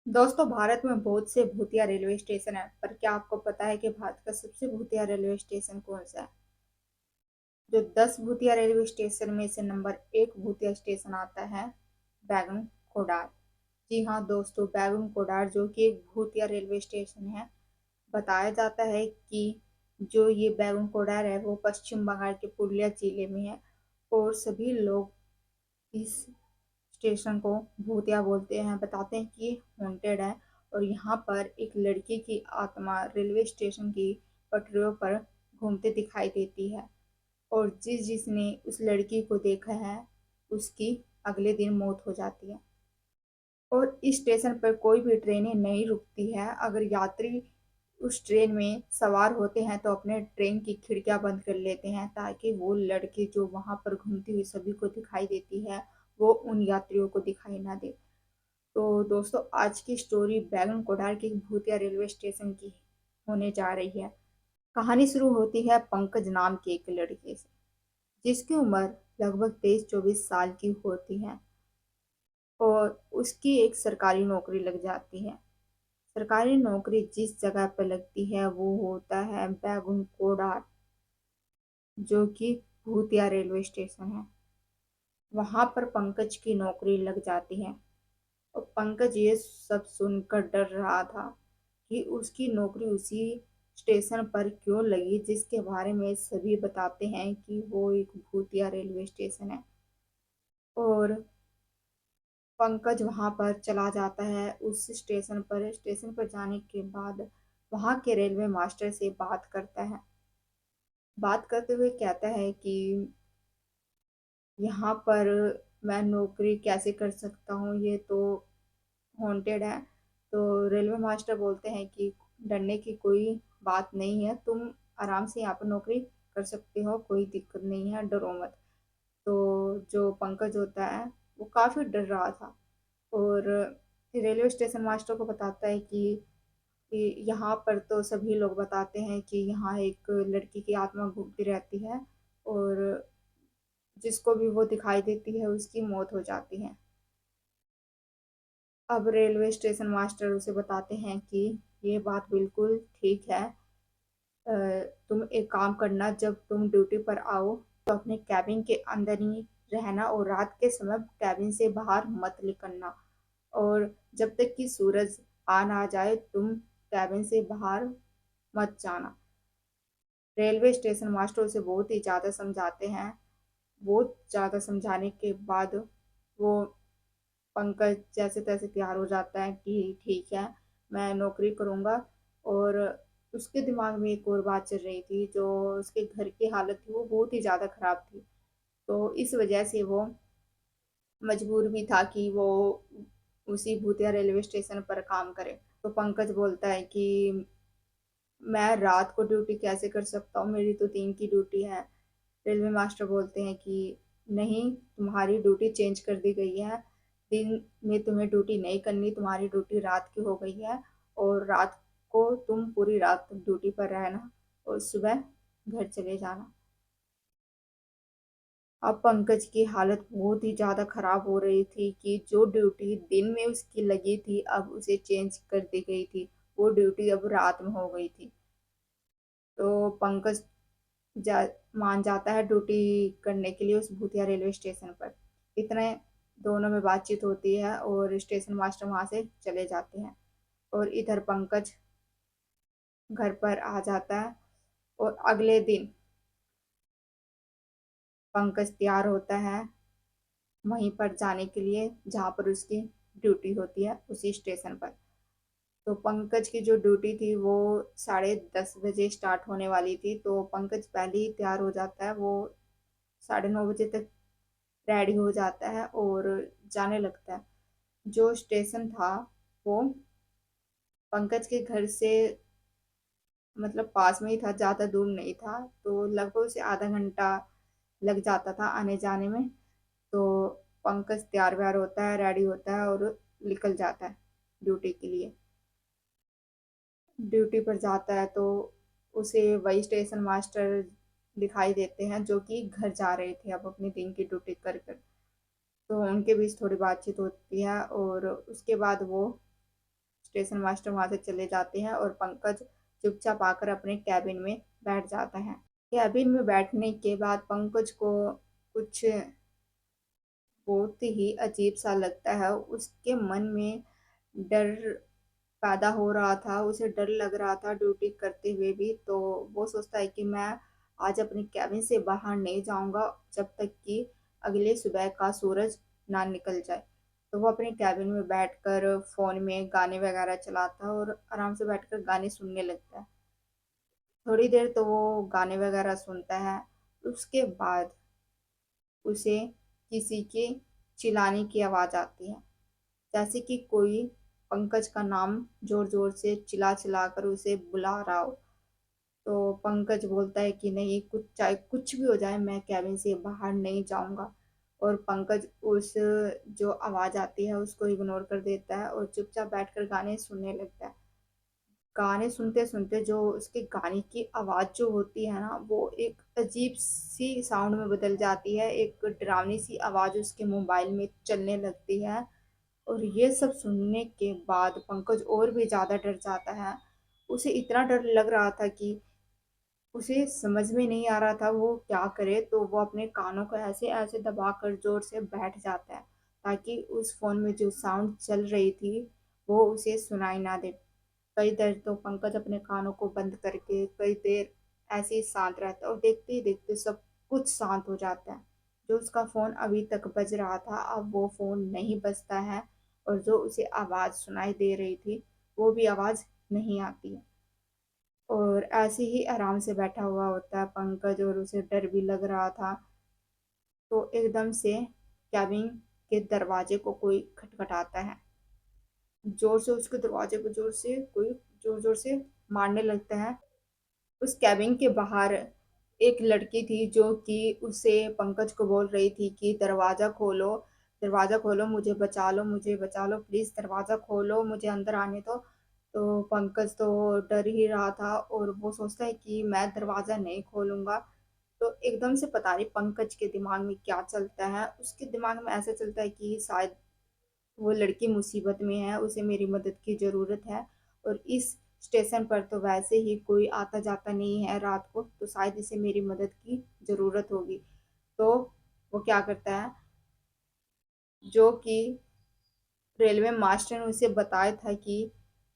दोस्तों, भारत में बहुत से भूतिया रेलवे स्टेशन हैं, पर क्या आपको पता है कि भारत का सबसे भूतिया रेलवे स्टेशन कौन सा है? जो 10 भूतिया रेलवे स्टेशन में से नंबर 1 भूतिया स्टेशन आता है बैगन कोडार। जी हाँ दोस्तों, बैगन कोडार जो कि एक भूतिया रेलवे स्टेशन है। बताया जाता है कि जो ये बैगन कोडार है वो पश्चिम बंगाल के पुरुलिया जिले में है। और सभी लोग इस स्टेशन को भूतिया बोलते हैं, बताते हैं कि हॉन्टेड है। और यहाँ पर एक लड़की की आत्मा रेलवे स्टेशन की पटरियों पर घूमते दिखाई देती है। और जिसने उस लड़की को देखा है उसकी अगले दिन मौत हो जाती है। और इस स्टेशन पर कोई भी ट्रेनें नहीं रुकती है। अगर यात्री उस ट्रेन में सवार होते हैं तो अपने ट्रेन की खिड़कियां बंद कर लेते हैं, ताकि वो लड़की जो वहां पर घूमती हुई सभी को दिखाई देती है वो उन यात्रियों को दिखाई ना दे। तो दोस्तों, आज की स्टोरी बैगन कोडार के भूतिया रेलवे स्टेशन की होने जा रही है। कहानी शुरू होती है पंकज नाम के एक लड़के से, जिसकी उम्र लगभग 23-24 साल की होती है। और उसकी एक सरकारी नौकरी लग जाती है। सरकारी नौकरी जिस जगह पर लगती है वो होता है बैगुन कोडार, जो कि भूतिया रेलवे स्टेशन है। वहां पर पंकज की नौकरी लग जाती है। और पंकज ये सब सुनकर डर रहा था कि उसकी नौकरी उसी स्टेशन पर क्यों लगी जिसके बारे में सभी बताते हैं कि वो एक भूतिया रेलवे स्टेशन है। और पंकज वहां पर चला जाता है उस स्टेशन पर। स्टेशन पर जाने के बाद वहां के रेलवे मास्टर से बात करता है। बात करते हुए कहता है कि यहाँ पर मैं नौकरी कैसे कर सकता हूँ, ये तो हॉन्टेड है। तो रेलवे मास्टर बोलते हैं कि डरने की कोई बात नहीं है, तुम आराम से यहाँ पर नौकरी कर सकते हो, कोई दिक्कत नहीं है, डरो मत। तो जो पंकज होता है वो काफी डर रहा था। और रेलवे स्टेशन मास्टर को बताता है कि यहाँ पर तो सभी लोग बताते हैं कि यहाँ एक लड़की की आत्मा घूमती रहती है, और जिसको भी वो दिखाई देती है उसकी मौत हो जाती है। अब रेलवे स्टेशन मास्टर उसे बताते हैं कि ये बात बिल्कुल ठीक है। अ, तुम एक काम करना, जब तुम ड्यूटी पर आओ तो अपने कैबिन के अंदर ही रहना और रात के समय कैबिन से बाहर मत निकलना। और जब तक कि सूरज आ ना जाए तुम कैबिन से बाहर मत जाना। रेलवे स्टेशन मास्टर उसे बहुत ही ज़्यादा समझाते हैं। बहुत ज़्यादा समझाने के बाद वो पंकज जैसे तैसे तैयार हो जाता है कि ठीक है, मैं नौकरी करूँगा। और उसके दिमाग में एक और बात चल रही थी, जो उसके घर की हालत थी वो बहुत ही ज़्यादा खराब थी। तो इस वजह से वो मजबूर भी था कि वो उसी भूतिया रेलवे स्टेशन पर काम करे। तो पंकज बोलता है कि मैं रात को ड्यूटी कैसे कर सकता हूँ, मेरी तो दिन की ड्यूटी है। रेलवे मास्टर बोलते हैं कि नहीं, तुम्हारी ड्यूटी चेंज कर दी गई है। दिन में तुम्हें ड्यूटी नहीं करनी, तुम्हारी ड्यूटी रात की हो गई है। और रात को तुम पूरी रात ड्यूटी पर रहना और सुबह घर चले जाना। अब पंकज की हालत बहुत ही ज्यादा खराब हो रही थी कि जो ड्यूटी दिन में उसकी लगी थी अब उसे चेंज कर दी गई थी। वो ड्यूटी अब रात में हो गई थी। तो पंकज जा मान जाता है ड्यूटी करने के लिए उस भूतिया रेलवे स्टेशन पर। इतने दोनों में बातचीत होती है और स्टेशन मास्टर वहां से चले जाते हैं। और इधर पंकज घर पर आ जाता है। और अगले दिन पंकज तैयार होता है वहीं पर जाने के लिए जहाँ पर उसकी ड्यूटी होती है, उसी स्टेशन पर। तो पंकज की जो ड्यूटी थी वो 10:30 बजे स्टार्ट होने वाली थी, तो पंकज पहले ही तैयार हो जाता है। वो 9:30 बजे तक रेडी हो जाता है और जाने लगता है। जो स्टेशन था वो पंकज के घर से मतलब पास में ही था, ज़्यादा दूर नहीं था। तो लगभग उसे आधा घंटा लग जाता था आने जाने में। तो पंकज तैयार व्यार होता है, रेडी होता है और निकल जाता है ड्यूटी के लिए। ड्यूटी पर जाता है तो उसे वही स्टेशन मास्टर दिखाई देते हैं जो कि घर जा रहे थे अब अपनी दिन की ड्यूटी कर कर। तो उनके बीच थोड़ी बातचीत होती है और उसके बाद वो स्टेशन मास्टर वहां से चले जाते हैं और पंकज चुपचाप आकर अपने कैबिन में बैठ जाता है। कैबिन में बैठने के बाद पंकज को कुछ बहुत ही अजीब सा लगता है। उसके मन में डर पैदा हो रहा था, उसे डर लग रहा था ड्यूटी करते हुए भी। तो वो सोचता है कि मैं आज अपनी कैबिन से बाहर नहीं जाऊंगा जब तक कि अगले सुबह का सूरज ना निकल जाए। तो वो अपनी कैबिन में बैठकर फोन में गाने वगैरह चलाता है और आराम से बैठकर गाने सुनने लगता है। थोड़ी देर तो वो गाने वगैरह सुनता है। उसके बाद उसे किसी के चिल्लाने की आवाज आती है, जैसे कि कोई पंकज का नाम जोर जोर से चिल्ला चिल्ला कर उसे बुला रहा हो। तो पंकज बोलता है कि नहीं, कुछ चाहे कुछ भी हो जाए मैं कैबिन से बाहर नहीं जाऊंगा। और पंकज उस जो आवाज आती है उसको इग्नोर कर देता है और चुपचाप बैठकर गाने सुनने लगता है। गाने सुनते सुनते जो उसके गाने की आवाज जो होती है ना, वो एक अजीब सी साउंड में बदल जाती है। एक डरावनी सी आवाज उसके मोबाइल में चलने लगती है। और ये सब सुनने के बाद पंकज और भी ज्यादा डर जाता है। उसे इतना डर लग रहा था कि उसे समझ में नहीं आ रहा था वो क्या करे। तो वो अपने कानों को ऐसे ऐसे दबाकर जोर से बैठ जाता है ताकि उस फोन में जो साउंड चल रही थी वो उसे सुनाई ना दे। कई देर तो पंकज अपने कानों को बंद करके कई देर ऐसे ही शांत रहता है और देखते ही देखते सब कुछ शांत हो जाता है। जो उसका फोन अभी तक बज रहा था अब वो फोन नहीं बजता है और जो उसे आवाज सुनाई दे रही थी वो भी आवाज नहीं आती है। और ऐसे ही आराम से बैठा हुआ होता है पंकज और उसे डर भी लग रहा था। तो एकदम से कैबिन के दरवाजे को कोई खटखटाता है। जोर से उसके दरवाजे को जोर से कोई जोर जोर से मारने लगता है। उस कैबिन के बाहर एक लड़की थी जो कि उसे पंकज को बोल रही थी कि दरवाजा खोलो, दरवाजा खोलो, मुझे बचा लो, मुझे बचा लो, प्लीज दरवाजा खोलो, मुझे अंदर आने दो। तो पंकज तो डर ही रहा था और वो सोचता है कि मैं दरवाजा नहीं खोलूंगा। तो एकदम से पता नहीं पंकज के दिमाग में क्या चलता है, उसके दिमाग में ऐसा चलता है कि शायद वो लड़की मुसीबत में है, उसे मेरी मदद की ज़रूरत है। और इस स्टेशन पर तो वैसे ही कोई आता जाता नहीं है रात को, तो शायद इसे मेरी मदद की ज़रूरत होगी। तो वो क्या करता है, जो कि रेलवे मास्टर ने उसे बताया था कि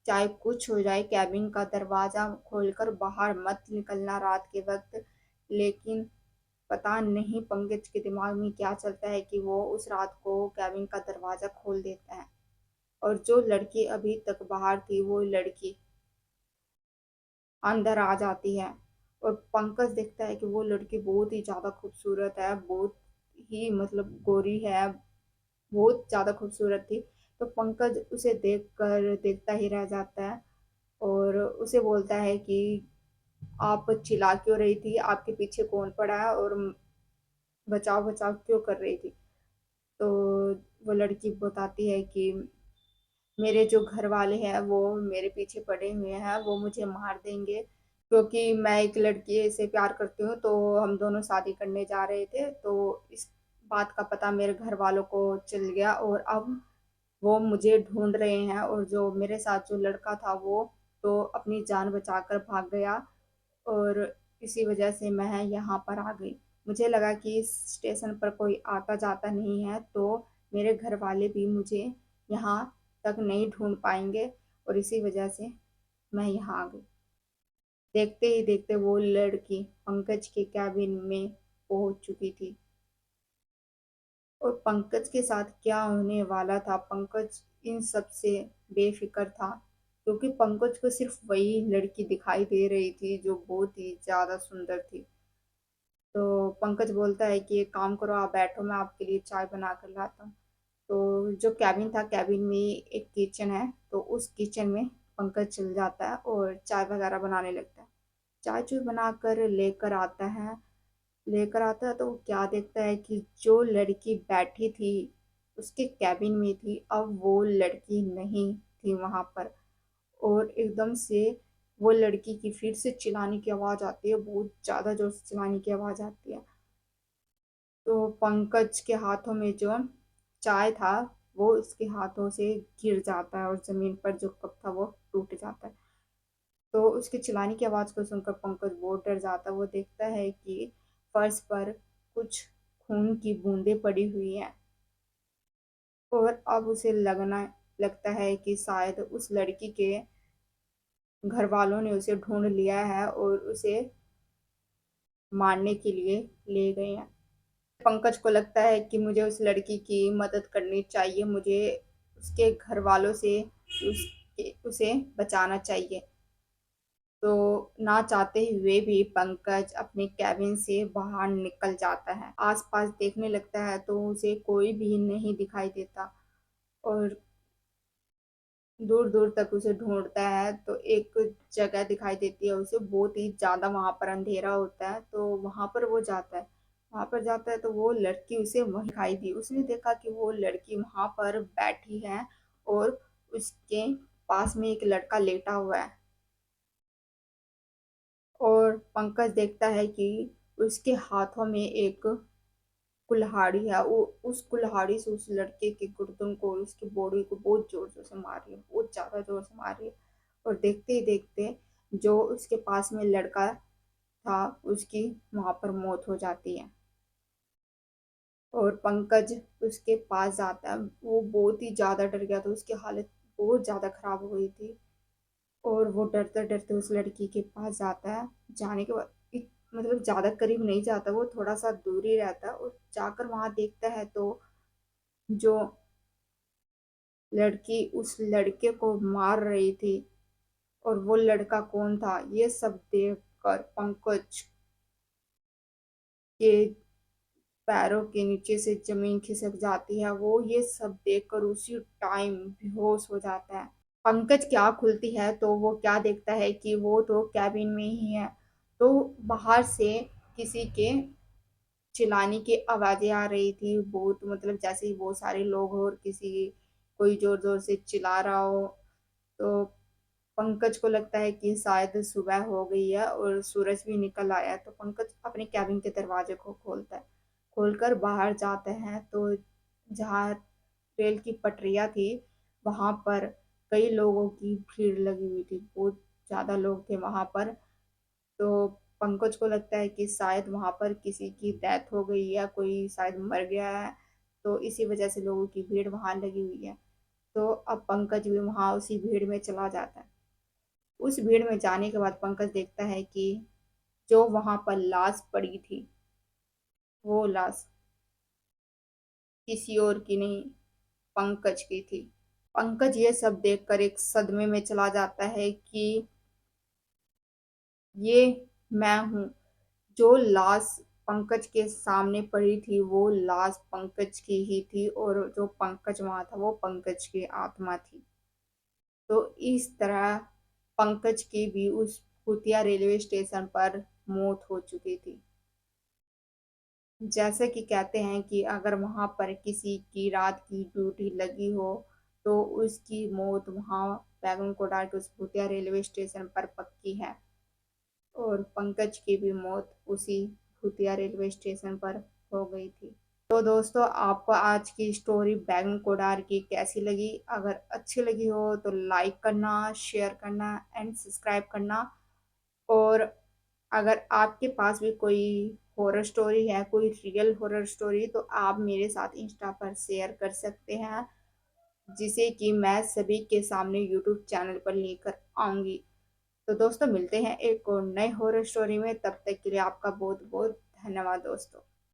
चाहे कुछ हो जाए कैबिन का दरवाज़ा खोलकर बाहर मत निकलना रात के वक्त। लेकिन पता नहीं पंकज के दिमाग में क्या चलता है कि वो उस रात को कैबिन का दरवाज़ा खोल देता है। और जो लड़की अभी तक बाहर थी वो लड़की अंदर आ जाती है। और पंकज देखता है कि वो लड़की बहुत ही ज्यादा खूबसूरत है, बहुत ही मतलब गोरी है, बहुत ज्यादा खूबसूरत थी। तो पंकज उसे देख कर देखता ही रह जाता है और उसे बोलता है कि आप चिल्ला क्यों रही थी, आपके पीछे कौन पड़ा है और बचाव बचाव क्यों कर रही थी। तो वो लड़की बताती है कि मेरे जो घर वाले हैं वो मेरे पीछे पड़े हुए हैं, वो मुझे मार देंगे क्योंकि मैं एक लड़की से प्यार करती हूँ। तो हम दोनों शादी करने जा रहे थे, तो इस बात का पता मेरे घर वालों को चल गया और अब वो मुझे ढूंढ रहे हैं। और जो मेरे साथ जो लड़का था वो तो अपनी जान बचाकर भाग गया और इसी वजह से मैं यहाँ पर आ गई। मुझे लगा कि इस स्टेशन पर कोई आता जाता नहीं है, तो मेरे घर वाले भी मुझे यहाँ तक नहीं ढूंढ पाएंगे और इसी वजह से मैं यहाँ आ गई। देखते ही देखते वो लड़की पंकज के कैबिन में पहुंच चुकी थी। और पंकज के साथ क्या होने वाला था, पंकज इन सब से बेफिक्र था क्योंकि पंकज को सिर्फ वही लड़की दिखाई दे रही थी जो बहुत ही ज्यादा सुंदर थी। तो पंकज बोलता है कि एक काम करो, आप बैठो, मैं आपके लिए चाय बना कर लाता हूँ। तो जो कैबिन था, कैबिन में एक किचन है, तो उस किचन में पंकज चल जाता है और चाय वगैरह बनाने लगता है। चाय चूय बनाकर लेकर आता है तो वो क्या देखता है कि जो लड़की बैठी थी उसके कैबिन में थी, अब वो लड़की नहीं थी वहां पर। और एकदम से वो लड़की की फिर से चिल्लाने की आवाज आती है, बहुत ज्यादा जोर से चिल्लाने की आवाज आती है। तो पंकज के हाथों में जो चाय था वो उसके हाथों से गिर जाता है और जमीन पर जो कप था वो टूट जाता है। तो उसके चिल्लाने की आवाज़ को सुनकर पंकज बहुत डर जाता है। वो देखता है कि फर्श पर कुछ खून की बूंदें पड़ी हुई हैं और अब उसे लगना लगता है कि शायद उस लड़की के घर वालों ने उसे ढूंढ लिया है और उसे मारने के लिए ले गए हैं। पंकज को लगता है कि मुझे उस लड़की की मदद करनी चाहिए, मुझे उसके घर वालों से उसे बचाना चाहिए। तो ना चाहते हुए भी पंकज अपने कैबिन से बाहर निकल जाता है। आसपास देखने लगता है तो उसे कोई भी नहीं दिखाई देता और दूर दूर तक उसे ढूंढता है तो एक जगह दिखाई देती है उसे, बहुत ही ज्यादा वहां पर अंधेरा होता है तो वहां पर वो जाता है। वहां पर जाता है तो वो लड़की उसे वहीं दिखाई दी। उसने देखा कि वो लड़की वहां पर बैठी है और उसके पास में एक लड़का लेटा हुआ है। और पंकज देखता है कि उसके हाथों में एक कुल्हाड़ी है। वो उस कुल्हाड़ी से उस लड़के के गर्दन को और उसकी बॉडी को बहुत जोर जोर से मार रही है, बहुत ज्यादा जोर से मार रही है। और देखते ही देखते जो उसके पास में लड़का था उसकी वहां पर मौत हो जाती है। और पंकज उसके पास जाता है। वो बहुत ही ज्यादा डर गया था, उसकी हालत बहुत ज्यादा खराब हो गई थी। और वो डरते डरते उस लड़की के पास जाता है। जाने के बाद मतलब ज्यादा करीब नहीं जाता, वो थोड़ा सा दूर ही रहता है और जाकर वहां देखता है तो जो लड़की उस लड़के को मार रही थी और वो लड़का कौन था ये सब देखकर पंकज के पैरों के नीचे से जमीन खिसक जाती है। वो ये सब देखकर उसी टाइम बेहोश हो जाता है। पंकज की आँख खुलती है तो वो क्या देखता है कि वो तो कैबिन में ही है। तो बाहर से किसी के चिल्लाने की आवाजें आ रही थी, बहुत मतलब जैसे ही बहुत सारे लोग हो और किसी कोई जोर जोर से चिल्ला रहा हो। तो पंकज को लगता है कि शायद सुबह हो गई है और सूरज भी निकल आया है। तो पंकज अपने कैबिन के दरवाजे को खोलता है। खोलकर बाहर जाते हैं तो जहाँ रेल की पटरियाँ थी वहां पर कई लोगों की भीड़ लगी हुई थी, बहुत ज्यादा लोग थे वहां पर। तो पंकज को लगता है कि शायद वहां पर किसी की डेथ हो गई है, कोई शायद मर गया है, तो इसी वजह से लोगों की भीड़ वहां लगी हुई है। तो अब पंकज भी वहां उसी भीड़ में चला जाता है। उस भीड़ में जाने के बाद पंकज देखता है कि जो वहां पर लाश पड़ी थी वो लाश किसी और की नहीं, पंकज की थी। पंकज ये सब देखकर एक सदमे में चला जाता है कि ये मैं हूँ। जो लाश पंकज के सामने पड़ी थी वो लाश पंकज की ही थी और जो पंकज वहां था वो पंकज की आत्मा थी। तो इस तरह पंकज की भी उस भूतिया रेलवे स्टेशन पर मौत हो चुकी थी। जैसे कि कहते हैं कि अगर वहां पर किसी की रात की ड्यूटी लगी हो तो उसकी मौत वहां बैगन कोडार के उस भूतिया रेलवे स्टेशन पर पक्की है। और पंकज की भी मौत उसी भूतिया रेलवे स्टेशन पर हो गई थी। तो दोस्तों आपको आज की स्टोरी बैगन कोडार की कैसी लगी? अगर अच्छी लगी हो तो लाइक करना, शेयर करना एंड सब्सक्राइब करना। और अगर आपके पास भी कोई हॉरर स्टोरी है, कोई रियल हॉरर स्टोरी, तो आप मेरे साथ इंस्टा पर शेयर कर सकते हैं, जिसे कि मैं सभी के सामने यूट्यूब चैनल पर लेकर आऊंगी। तो दोस्तों मिलते हैं एक और नए हॉरर स्टोरी में, तब तक के लिए आपका बहुत बहुत धन्यवाद दोस्तों।